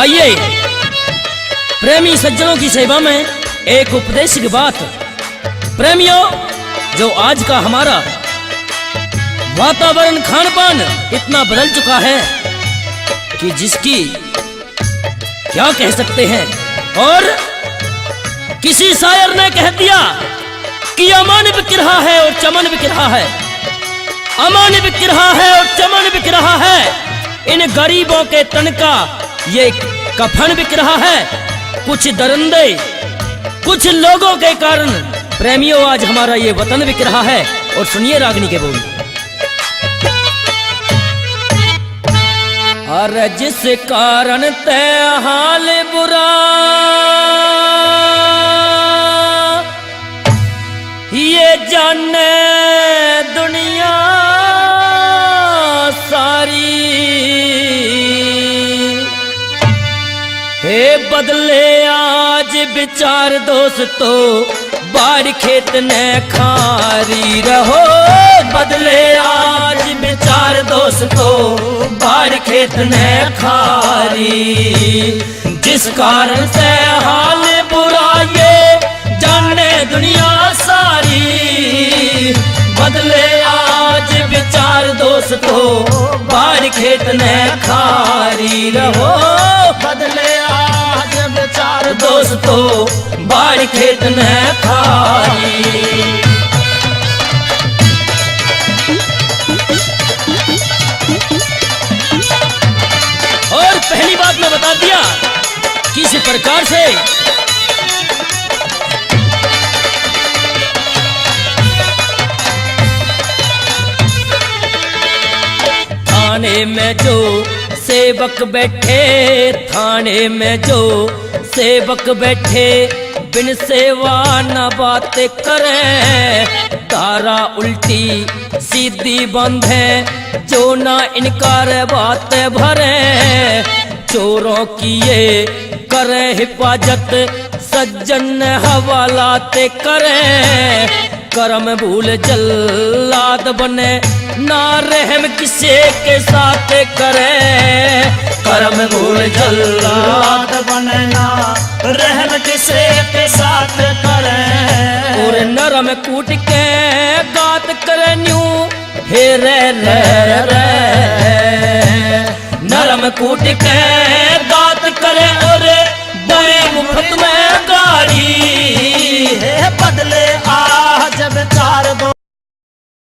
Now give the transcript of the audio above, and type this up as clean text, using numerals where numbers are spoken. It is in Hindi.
आइए प्रेमी सज्जनों की सेवा में एक उपदेश की बात। प्रेमियों, जो आज का हमारा वातावरण खान पान इतना बदल चुका है कि जिसकी क्या कह सकते हैं। और किसी शायर ने कह दिया कि अमन बिक रहा है और चमन बिक रहा है, अमन बिक रहा है और चमन बिक रहा है। इन गरीबों के तन का ये कफन बिक रहा है। कुछ दरिंदे, कुछ लोगों के कारण प्रेमियों आज हमारा ये वतन बिक रहा है। और सुनिए रागनी के बोल। अरे जिस कारण तय हाल बुरा, ये जाने दुनिया सारी, हे बदले आज विचार दोस्तों, बाढ़ खेत ने खारी रहो। बदले आज विचार दोस्तों, बाढ़ खेत ने खारी। जिस कारण से हाल बुरा ये जाने दुनिया सारी, बदले आज विचार दोस्तों, बाढ़ खेत ने खारी रहो। बदले आज विचार दोस्तों, बाढ़ खेत ने खारी। और पहली बात मैं बता दिया किस प्रकार से थाने में जो सेवक बैठे, थाने में जो सेवक बैठे, बिन सेवा न बात करे। धारा उल्टी सीधी बंधे, जो ना इनकार बात भरे। चोरों की ये करे हिफाजत, सज्जन हवालाते करे। करम भूल जल्लाद बने, ना रहम किसे के साथ करे। करम भूल जल्लाद बने, ना रहम किसे के साथ करे। और नरम कूट के गात करे न्यू, हे रे रे रे। नरम कूट के गात करे और बड़े मुफ्त में गाड़ी। बदले आज विचार दो।